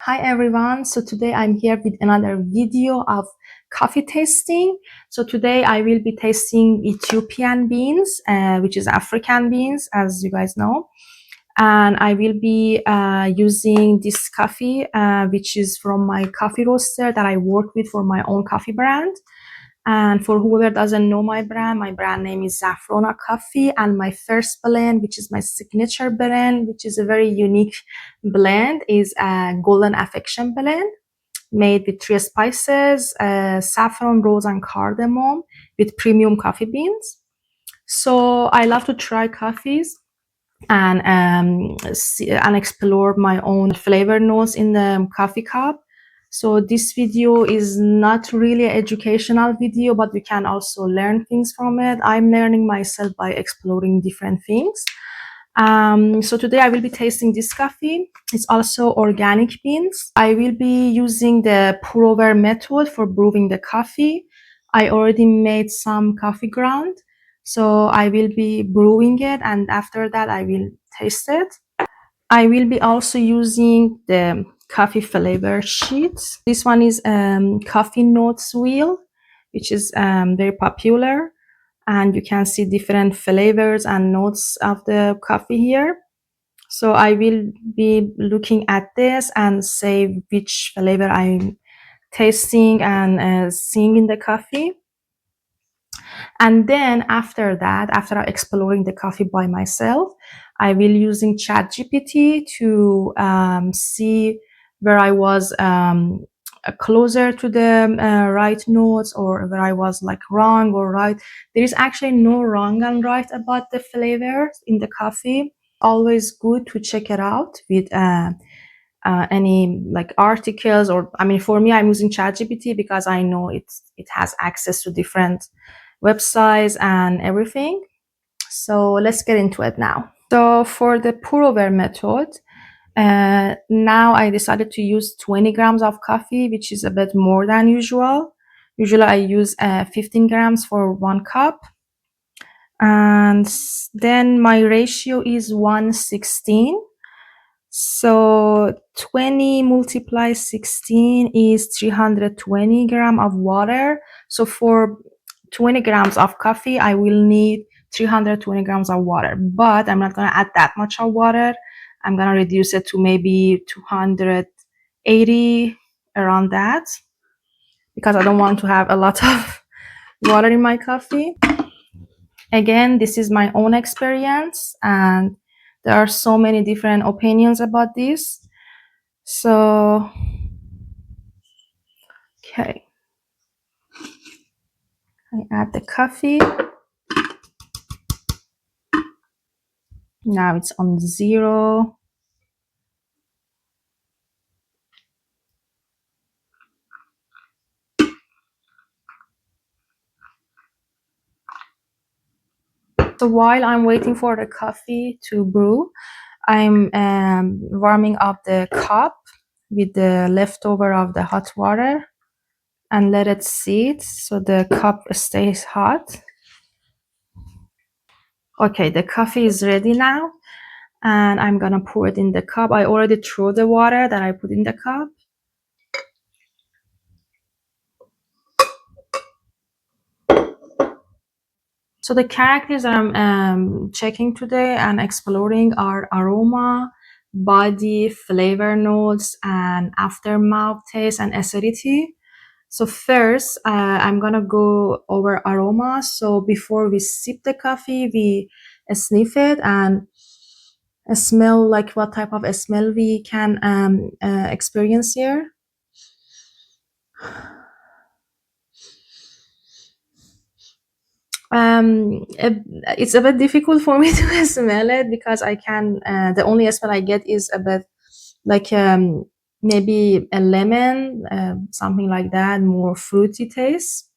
Hi everyone, so today I'm here with another video of coffee tasting. So today I will be tasting Ethiopian beans, which is African beans, as you guys know. And I will be using this coffee, which is from my coffee roaster that I work with for my own coffee brand. And for whoever doesn't know my brand name is Zaffrona Coffee, and my first blend, which is my signature blend, which is a very unique blend, is a golden affection blend made with 3 spices, saffron, rose, and cardamom with premium coffee beans. So I love to try coffees and and explore my own flavor notes in the coffee cup. So this video is not really an educational video, but we can also learn things from it. I'm learning myself by exploring different things. So today I will be tasting this coffee. It's also organic beans. I will be using the pourover method for brewing the coffee. I already made some coffee ground, so I will be brewing it, and after that I will taste it. I will be also using the coffee flavor sheets. This one is coffee notes wheel, which is very popular, and you can see different flavors and notes of the coffee here. So I will be looking at this and say which flavor I'm tasting and seeing in the coffee. And then after that, after exploring the coffee by myself, I will using ChatGPT to see where I was closer to the right notes, or where I was like wrong or right. There is actually no wrong and right about the flavors in the coffee. Always good to check it out with any like articles, or I mean, for me, I'm using ChatGPT because I know it has access to different websites and everything. So let's get into it now. So for the pour-over method, now I decided to use 20 grams of coffee, which is a bit more than usual. Usually I use 15 grams for 1 cup. And then my ratio is 1:16. So 20 multiplied 16 is 320 grams of water. So for 20 grams of coffee, I will need 320 grams of water, but I'm not going to add that much of water. I'm going to reduce it to maybe 280, around that, because I don't want to have a lot of water in my coffee. Again, this is my own experience, and there are so many different opinions about this. So, okay, I add the coffee. Now it's on 0. So while I'm waiting for the coffee to brew, I'm warming up the cup with the leftover of the hot water and let it sit so the cup stays hot. Okay, the coffee is ready now, and I'm gonna pour it in the cup. I already threw the water that I put in the cup. So the characters I'm checking today and exploring are aroma, body, flavor notes, and aftermouth taste and acidity. So first, I'm gonna go over aroma. So before we sip the coffee, we sniff it and smell like what type of smell we can experience here. It's a bit difficult for me to smell it because I can. The only smell I get is a bit like maybe a lemon, something like that, more fruity taste.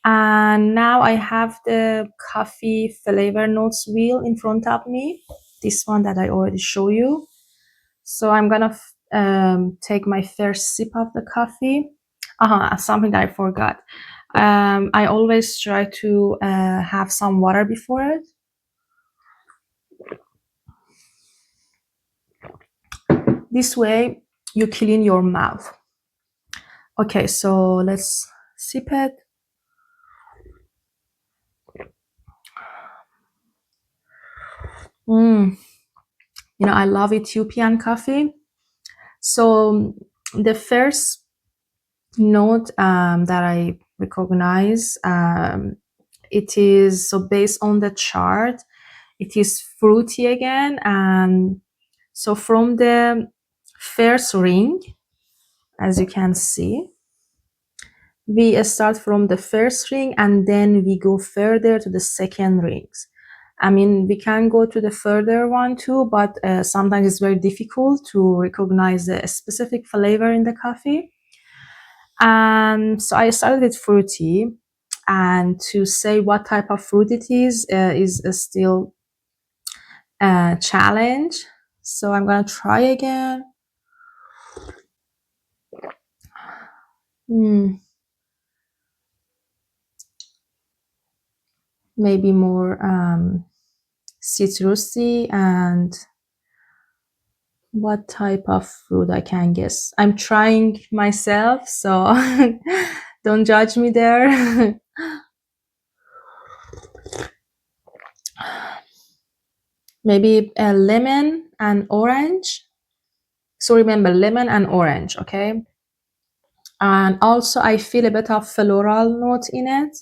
And now I have the coffee flavor notes wheel in front of me. This one that I already show you. So I'm gonna take my first sip of the coffee. Something I forgot. I always try to have some water before it. This way, you clean your mouth. Okay, so let's sip it. Mm, I love Ethiopian coffee. So the first note that I recognize, it is, so based on the chart, it is fruity again. And so from the first ring, as you can see, we start from the first ring and then we go further to the second rings. I mean, we can go to the further one too, but sometimes it's very difficult to recognize the specific flavor in the coffee. And so I started with fruity, and to say what type of fruit it is still a challenge. So I'm gonna try again. Hmm, maybe more citrusy. And what type of fruit I can guess? I'm trying myself, so don't judge me there. Maybe a lemon and orange. So remember, lemon and orange, okay? And also I feel a bit of floral note in it.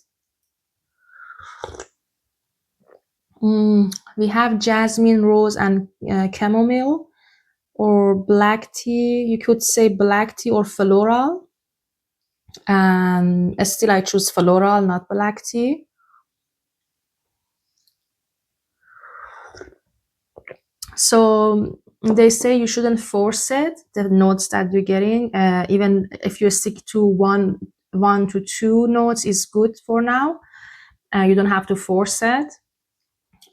We have jasmine, rose, and chamomile, or black tea. You could say black tea or floral. And still I choose floral, not black tea. So they say you shouldn't force it, the notes that you're getting. Even if you stick to one to two notes is good for now. You don't have to force it.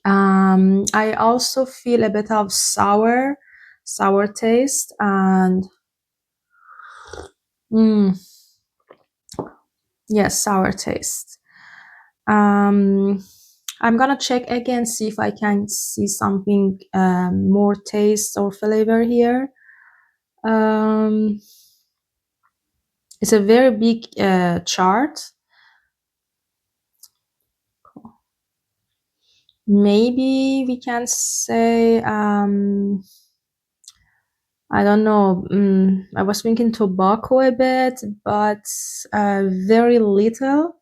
I also feel a bit of sour taste. And yes, sour taste. I'm gonna check again, see if I can see something more taste or flavor here. It's a very big chart. Maybe we can say, I don't know. I was thinking tobacco a bit, but very little.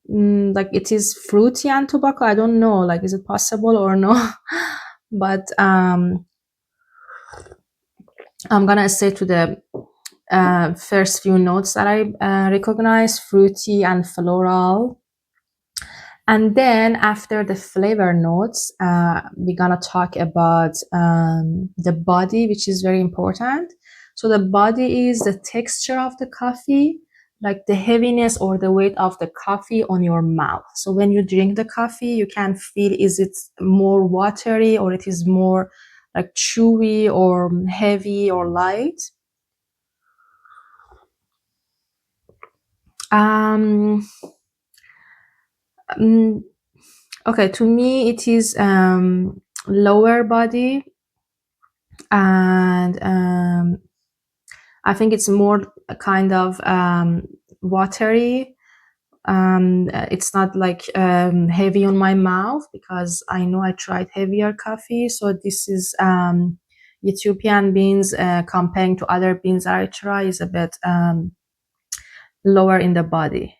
Like it is fruity and tobacco. I don't know. Like, is it possible or no? But I'm gonna say to the first few notes that I recognize, fruity and floral. And then after the flavor notes, we're gonna talk about the body, which is very important. So the body is the texture of the coffee, like the heaviness or the weight of the coffee on your mouth. So when you drink the coffee, you can feel, is it more watery or it is more like chewy or heavy or light. Um, okay, to me it is lower body. And I think it's more kind of watery. It's not like heavy on my mouth, because I know I tried heavier coffee. So this is Ethiopian beans, comparing to other beans that I try, is a bit lower in the body.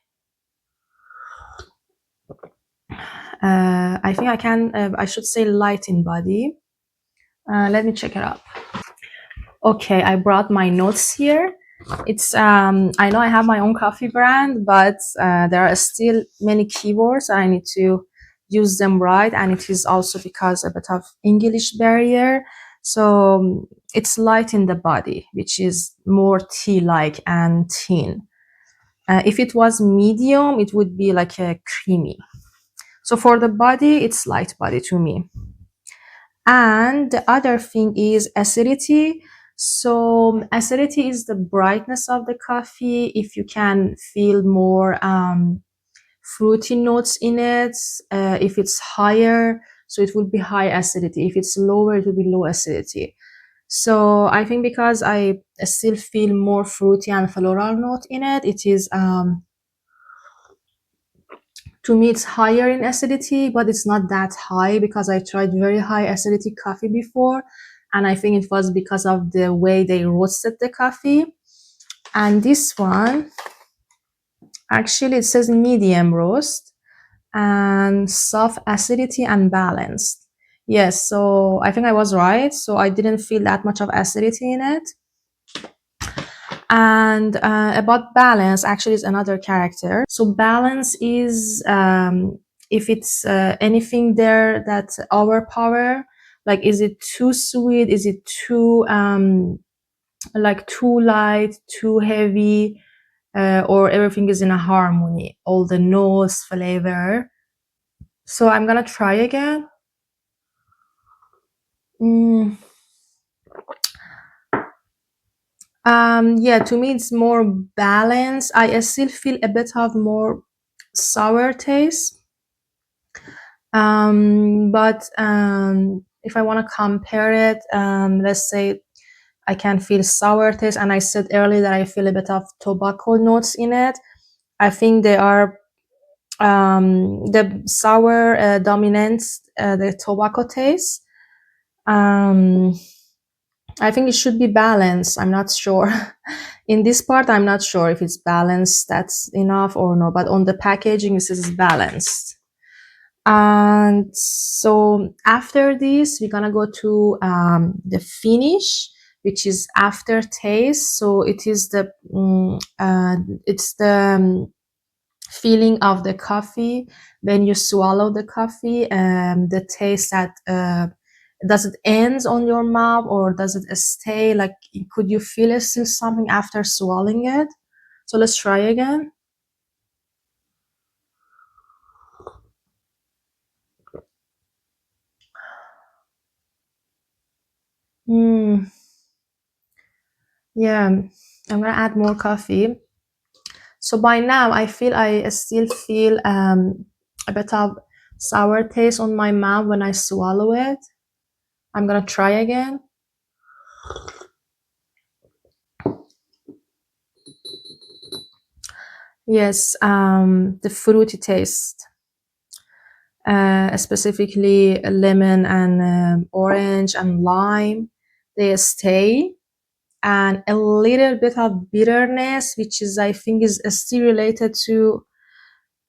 I think I should say light in body. Let me check it up. Okay, I brought my notes here. It's I know I have my own coffee brand, but there are still many keywords. I need to use them right, and it is also because a bit of English barrier. So it's light in the body, which is more tea-like and thin. If it was medium, it would be like a creamy. So for the body, it's light body to me. And the other thing is acidity. So acidity is the brightness of the coffee. If you can feel more fruity notes in it, if it's higher, so it will be high acidity. If it's lower, it will be low acidity. So I think because I still feel more fruity and floral note in it, it is to me it's higher in acidity, but it's not that high because I tried very high acidity coffee before, and I think it was because of the way they roasted the coffee. And this one, actually, it says medium roast and soft acidity and balanced. Yes, so I think I was right. So I didn't feel that much of acidity in it. And about balance, actually, is another character. So balance is if it's anything there that overpower, like is it too sweet? Is it too like too light, too heavy, or everything is in a harmony, all the notes, flavor. So I'm gonna try again. Mm, yeah, to me it's more balanced. I still feel a bit of more sour taste. But if I want to compare it, let's say I can feel sour taste, and I said earlier that I feel a bit of tobacco notes in it. I think they are the sour dominates the tobacco taste. Um, I think it should be balanced. I'm not sure. In this part, I'm not sure if it's balanced, that's enough or no, but on the packaging, it says it's balanced. And so after this, we're gonna go to the finish, which is aftertaste. So it is the it's the feeling of the coffee when you swallow the coffee, the taste that does it end on your mouth or does it stay? Like, could you feel it still something after swallowing it? So let's try again. Mm, yeah, I'm gonna add more coffee. So by now, I feel I still feel a bit of sour taste on my mouth when I swallow it. I'm gonna try again. Yes, the fruity taste, specifically lemon and orange and lime, they stay, and a little bit of bitterness, which is I think is still related to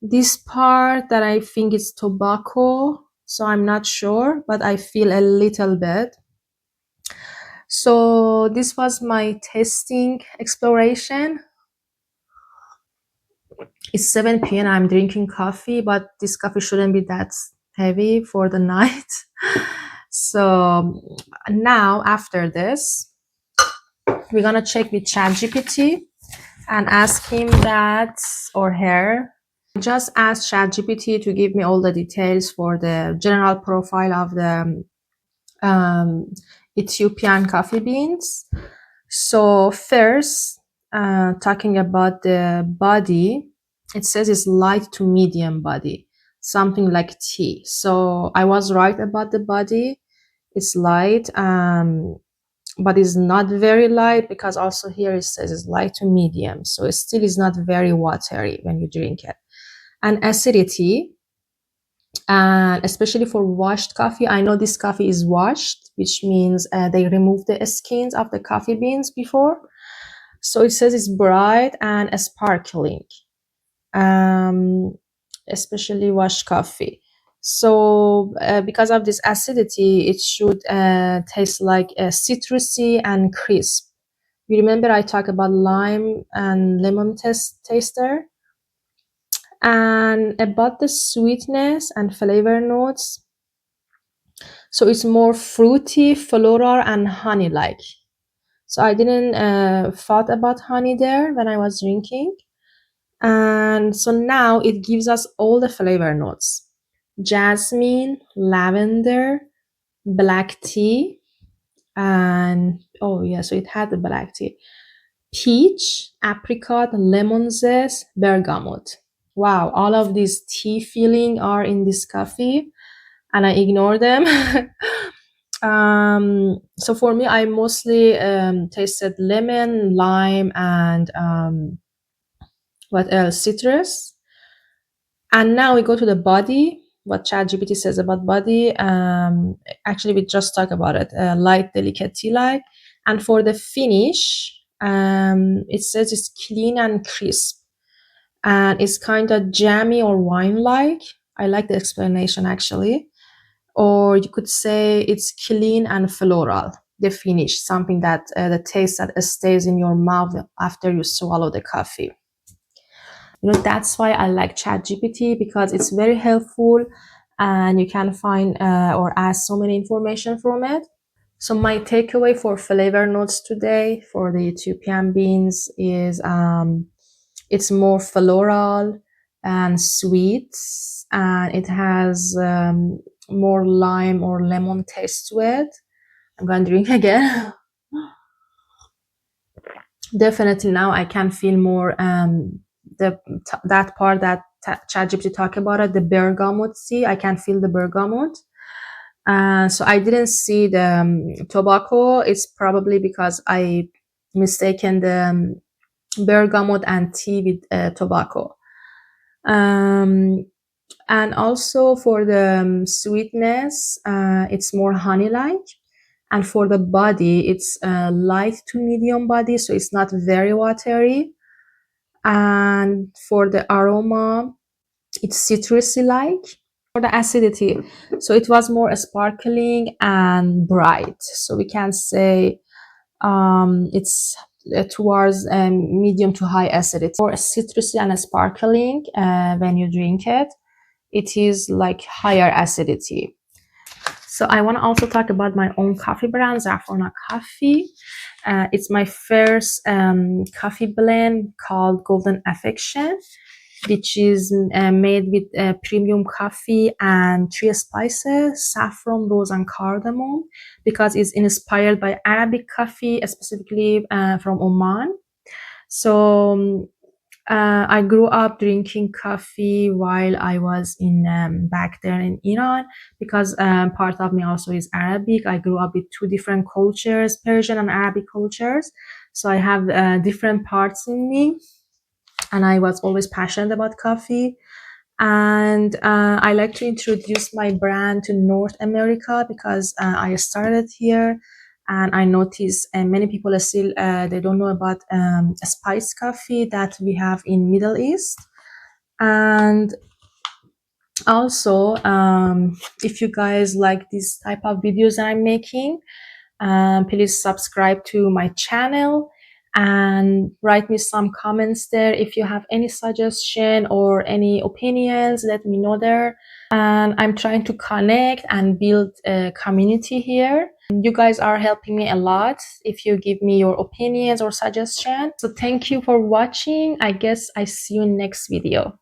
this part that I think is tobacco. So I'm not sure, but I feel a little bit. So this was my tasting exploration. It's 7 p.m. I'm drinking coffee, but this coffee shouldn't be that heavy for the night. So now after this, we're gonna check with ChatGPT and ask him that or her. Just ask ChatGPT to give me all the details for the general profile of the um, Ethiopian coffee beans. So first, talking about the body, it says it's light to medium body, something like tea. So I was right about the body. It's light, but it's not very light because also here it says it's light to medium. So it still is not very watery when you drink it. And acidity, and especially for washed coffee, I know this coffee is washed, which means they remove the skins of the coffee beans before. So it says it's bright and sparkling, um, especially washed coffee. So because of this acidity, it should taste like citrusy and crisp. You remember I talked about lime and lemon taster? And about the sweetness and flavor notes, so it's more fruity, floral, and honey-like. So I didn't thought about honey there when I was drinking. And so now it gives us all the flavor notes: jasmine, lavender, black tea, and oh yeah, so it had the black tea, peach, apricot, lemon zest, bergamot. Wow, all of these tea feeling are in this coffee, and I ignore them. So for me, I mostly tasted lemon, lime, and what else? Citrus. And now we go to the body. What ChatGPT says about body. Actually, we just talked about it. Light, delicate tea-like. And for the finish, it says it's clean and crisp, and it's kind of jammy or wine-like. I like the explanation actually. Or you could say it's clean and floral. The finish, something that the taste that stays in your mouth after you swallow the coffee. That's why I like ChatGPT, because it's very helpful and you can find or ask so many information from it. So my takeaway for flavor notes today for the Ethiopian beans is it's more floral and sweet, and it has more lime or lemon taste to it. I'm going to drink again. Definitely now I can feel more that part that ChatGPT talk about it, the bergamot. See, I can feel the bergamot. So I didn't see the tobacco. It's probably because I mistaken the bergamot and tea with tobacco. And also for the sweetness, it's more honey-like. And for the body, it's light to medium body, so it's not very watery. And for the aroma, it's citrusy like. For the acidity, so it was more sparkling and bright, so we can say it's towards medium to high acidity. For citrusy and sparkling, when you drink it, it is like higher acidity. So I want to also talk about my own coffee brand, Zaffrona Coffee. It's my first coffee blend called Golden Affection, which is made with premium coffee and 3 spices: saffron, rose, and cardamom, because it's inspired by Arabic coffee, specifically from Oman. So I grew up drinking coffee while I was in back there in Iran, because part of me also is Arabic. I grew up with 2 different cultures, Persian and Arabic cultures. So I have different parts in me, and I was always passionate about coffee. And I like to introduce my brand to North America, because I started here, and I noticed many people still they don't know about spice coffee that we have in Middle East. And also, if you guys like this type of videos I'm making, please subscribe to my channel and write me some comments there. If you have any suggestion or any opinions, let me know there. And I'm trying to connect and build a community here. You guys are helping me a lot if you give me your opinions or suggestions. So thank you for watching. I guess I see you in next video.